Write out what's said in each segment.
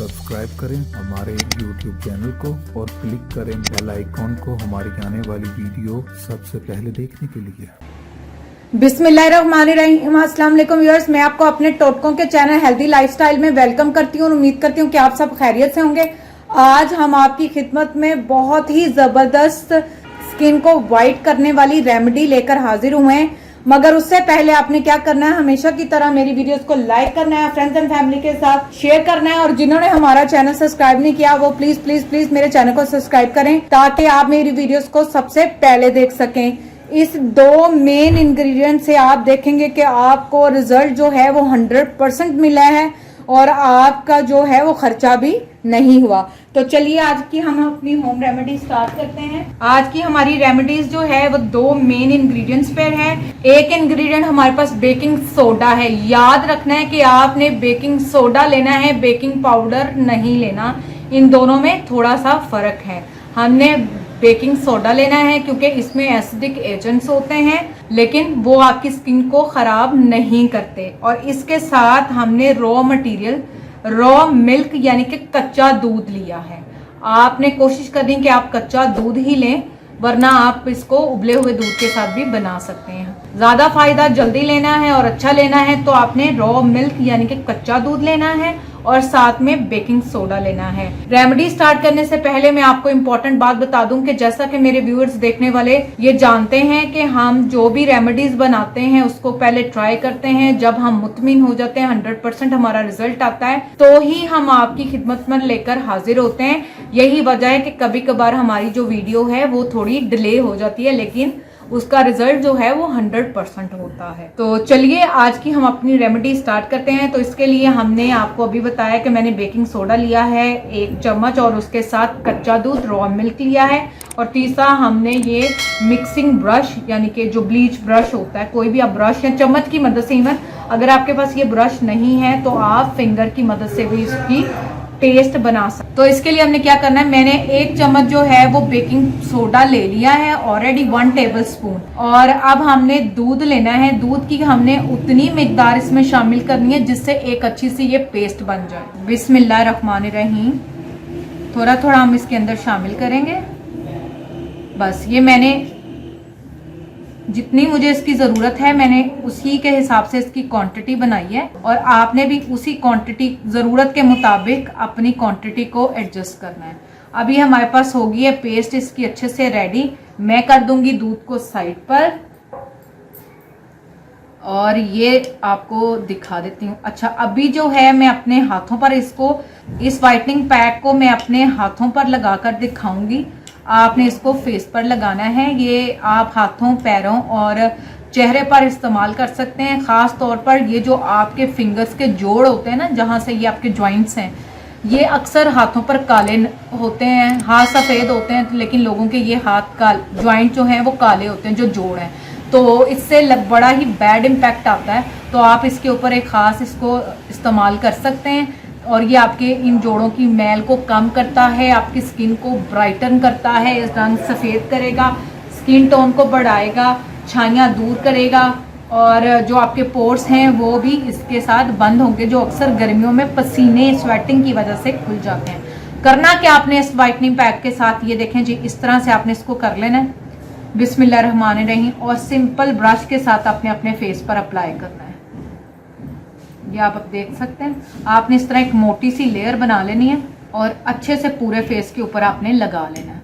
Subscribe करें हमारे YouTube channel को और क्लिक करें बेल आइकॉन को हमारी आने वाली वीडियो सबसे पहले देखने के लिए। बिस्मिल्लाहिर्रहमानिर्रहीम। अस्सलाम वालेकुम व्यूअर्स, मैं आपको अपने टोटकों के चैनल हेल्दी लाइफस्टाइल में वेलकम करती हूँ और उम्मीद करती हूँ कि आप सब खैरियत से होंगे। आज हम आपकी खिदमत में बहुत ही जबरदस्त स्किन को वाइट करने वाली रेमेडी लेकर हाजिर हुए हैं। मगर उससे पहले आपने क्या करना है, हमेशा की तरह मेरी वीडियोस को लाइक करना है, फ्रेंड्स एंड फैमिली के साथ शेयर करना है और जिन्होंने हमारा चैनल सब्सक्राइब नहीं किया वो प्लीज प्लीज प्लीज मेरे चैनल को सब्सक्राइब करें ताकि आप मेरी वीडियोस को सबसे पहले देख सकें। इस दो मेन इंग्रेडिएंट से आप देखेंगे कि आपको रिजल्ट जो है वो 100% मिला है और आपका जो है वो खर्चा भी नहीं हुआ। तो चलिए आज की हम अपनी होम रेमेडी स्टार्ट करते हैं। आज की हमारी रेमेडीज जो है वो दो मेन इंग्रेडिएंट्स पर है। एक इंग्रेडिएंट हमारे पास बेकिंग सोडा है। याद रखना है कि आपने बेकिंग सोडा लेना है, बेकिंग पाउडर नहीं लेना। इन दोनों में थोड़ा सा फर्क है। हमने बेकिंग सोडा लेना है क्योंकि इसमें एसिडिक एजेंट्स होते हैं लेकिन वो आपकी स्किन को खराब नहीं करते। और इसके साथ हमने रॉ मटेरियल रॉ मिल्क यानी कि कच्चा दूध लिया है। आपने कोशिश करनी कि आप कच्चा दूध ही लें, वरना आप इसको उबले हुए दूध के साथ भी बना सकते हैं। ज्यादा फायदा जल्दी लेना है और अच्छा लेना है तो आपने रॉ मिल्क यानी कि कच्चा दूध लेना है और साथ में बेकिंग सोडा लेना है। रेमेडी स्टार्ट करने से पहले मैं आपको इम्पोर्टेंट बात बता दूं कि जैसा कि मेरे व्यूअर्स देखने वाले ये जानते हैं कि हम जो भी रेमेडीज बनाते हैं उसको पहले ट्राई करते हैं। जब हम मुतमिन हो जाते हैं, 100% हमारा रिजल्ट आता है, तो ही हम आपकी खिदमत में लेकर हाजिर होते हैं। यही वजह है कि कभी कभार हमारी जो वीडियो है वो थोड़ी डिले हो जाती है लेकिन उसका रिजल्ट जो है वो 100% होता है। तो चलिए आज की हम अपनी रेमेडी स्टार्ट करते हैं। तो इसके लिए हमने आपको अभी बताया कि मैंने बेकिंग सोडा लिया है 1 चम्मच और उसके साथ कच्चा दूध रॉ मिल्क लिया है और तीसरा हमने ये मिक्सिंग ब्रश यानी कि जो ब्लीच ब्रश होता है, कोई भी आप ब्रश या चम्मच की मदद से, इवन अगर आपके पास ये ब्रश नहीं है तो आप फिंगर की मदद से भी इसकी पेस्ट बना सकते। तो इसके लिए हमने क्या करना है, मैंने 1 चम्मच जो है वो बेकिंग सोडा ले लिया है ऑलरेडी, 1 टेबल स्पून। और अब हमने दूध लेना है। दूध की हमने उतनी मिकदार इसमें शामिल करनी है जिससे एक अच्छी सी ये पेस्ट बन जाए। बिस्मिल्लाहिर्रहमानिर्रहीम। थोड़ा थोड़ा हम इसके अंदर शामिल करेंगे। बस ये मैंने जितनी मुझे इसकी ज़रूरत है मैंने उसी के हिसाब से इसकी क्वांटिटी बनाई है और आपने भी उसी क्वांटिटी ज़रूरत के मुताबिक अपनी क्वांटिटी को एडजस्ट करना है। अभी हमारे पास होगी है पेस्ट इसकी अच्छे से रेडी। मैं कर दूंगी दूध को साइड पर और ये आपको दिखा देती हूँ। अच्छा, अभी जो है मैं अपने हाथों पर इसको, इस वाइटनिंग पैक को मैं अपने हाथों पर लगाकर दिखाऊंगी। आपने इसको फेस पर लगाना है। ये आप हाथों, पैरों और चेहरे पर इस्तेमाल कर सकते हैं। खास तौर पर ये जो आपके फिंगर्स के जोड़ होते हैं ना, जहाँ से ये आपके जॉइंट्स हैं, ये अक्सर हाथों पर काले होते हैं, हाथ सफ़ेद होते हैं लेकिन लोगों के ये हाथ जॉइंट जो हैं वो काले होते हैं, जो जोड़ हैं, तो इससे बड़ा ही बैड इम्पैक्ट आता है। तो आप इसके ऊपर एक ख़ास इसको इस्तेमाल कर सकते हैं और ये आपके इन जोड़ों की मैल को कम करता है, आपकी स्किन को ब्राइटन करता है, इस रंग सफ़ेद करेगा, स्किन टोन को बढ़ाएगा, छाइयाँ दूर करेगा और जो आपके पोर्स हैं वो भी इसके साथ बंद होंगे, जो अक्सर गर्मियों में पसीने स्वेटिंग की वजह से खुल जाते हैं। करना क्या आपने इस वाइटनिंग पैक के साथ, ये देखें जी, इस तरह से आपने इसको कर लेना है बिस्मिल्लाहिर्रहमानिर्रहीम और सिंपल ब्रश के साथ आपने अपने फेस पर अप्लाई करना है। ये आप देख सकते हैं। आपने इस तरह एक मोटी सी लेयर बना लेनी है और अच्छे से पूरे फेस के ऊपर आपने लगा लेना है।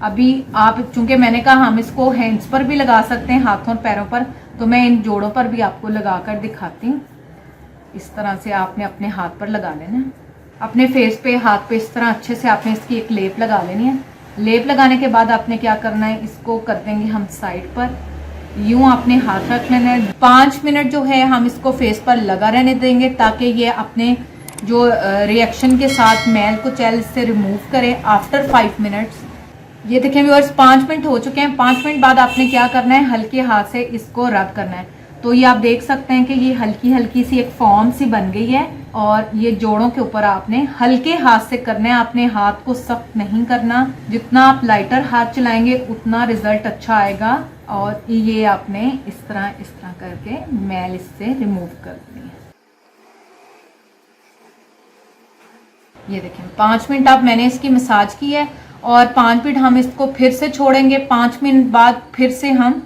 अभी आप, चूंकि मैंने कहा हम इसको हैंड्स पर भी लगा सकते हैं, हाथों और पैरों पर, तो मैं इन जोड़ों पर भी आपको लगा कर दिखाती हूँ। इस तरह से आपने अपने हाथ पर लगा लेना है। अपने फेस पे, हाथ पे इस तरह अच्छे से आपने इसकी एक लेप लगा लेनी है। लेप लगाने के बाद आपने क्या करना है, इसको कर देंगे हम साइड पर, यूं आपने हाथ रख लेना है। 5 मिनट जो है हम इसको फेस पर लगा रहने देंगे ताकि ये अपने जो रिएक्शन के साथ मैल को जेल से रिमूव करे। आफ्टर 5 मिनट्स, ये देखें व्यूअर्स, 5 मिनट हो चुके हैं। 5 मिनट बाद आपने क्या करना है, हल्के हाथ से इसको रब करना है। तो ये आप देख सकते हैं कि ये हल्की हल्की सी एक फॉर्म सी बन गई है और ये जोड़ों के ऊपर आपने हल्के हाथ से करना है। आपने हाथ को सख्त नहीं करना। जितना आप लाइटर हाथ चलाएंगे उतना रिजल्ट अच्छा आएगा। और ये आपने इस तरह करके मैल इससे रिमूव कर दी है। ये देखें 5 मिनट अब मैंने इसकी मसाज की है और 5 मिनट हम इसको फिर से छोड़ेंगे। 5 मिनट बाद फिर से हम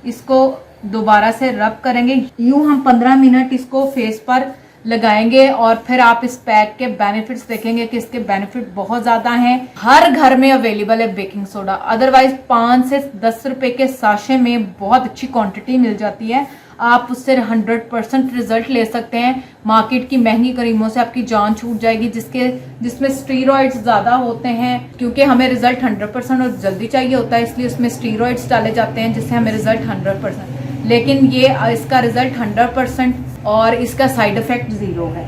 इसको दोबारा से रब करेंगे। यूं हम 15 मिनट इसको फेस पर लगाएंगे और फिर आप इस पैक के बेनिफिट्स देखेंगे कि इसके बेनिफिट बहुत ज्यादा हैं। हर घर में अवेलेबल है बेकिंग सोडा, अदरवाइज 5 से 10 रुपए के साशे में बहुत अच्छी क्वांटिटी मिल जाती है। आप उससे 100% रिजल्ट ले सकते हैं। मार्केट की महंगी क्रीमों से आपकी जान छूट जाएगी जिसमें स्टीरॉइड्स ज्यादा होते हैं, क्योंकि हमें रिजल्ट 100% और जल्दी चाहिए होता है, इसलिए उसमें स्टीरॉइड्स डाले जाते हैं जिससे हमें रिजल्ट 100%। लेकिन ये इसका रिजल्ट 100% और इसका साइड इफेक्ट 0 है।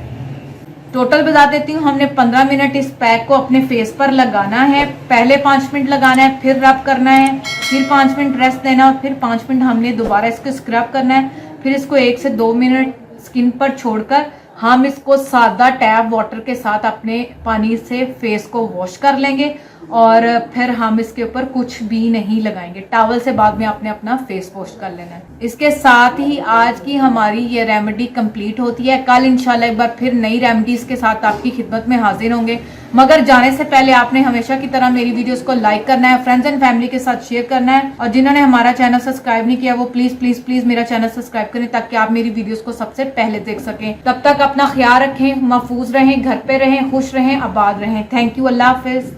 टोटल बता देती हूँ, हमने 15 मिनट इस पैक को अपने फेस पर लगाना है। पहले 5 मिनट लगाना है, फिर रब करना है, फिर 5 मिनट रेस्ट देना और फिर 5 मिनट हमने दोबारा इसको स्क्रब करना है। फिर इसको 1 से 2 मिनट स्किन पर छोड़कर हम इसको सादा टैप वाटर के साथ अपने पानी से फेस को वॉश कर लेंगे और फिर हम इसके ऊपर कुछ भी नहीं लगाएंगे। टॉवल से बाद में आपने अपना फेस वॉश कर लेना है। इसके साथ ही आज की हमारी ये रेमेडी कंप्लीट होती है। कल इंशाल्लाह एक बार फिर नई रेमेडीज के साथ आपकी खिदमत में हाजिर होंगे, मगर जाने से पहले आपने हमेशा की तरह मेरी वीडियोस को लाइक करना है, फ्रेंड्स एंड फैमिली के साथ शेयर करना है और जिन्होंने हमारा चैनल सब्सक्राइब नहीं किया वो प्लीज प्लीज प्लीज मेरा चैनल सब्सक्राइब करें ताकि आप मेरी वीडियोस को सबसे पहले देख सकें। तब तक अपना ख्याल रखें, महफूज रहें, घर पे रहें, खुश रहें, आबाद रहें। Thank you, Allah Hafiz.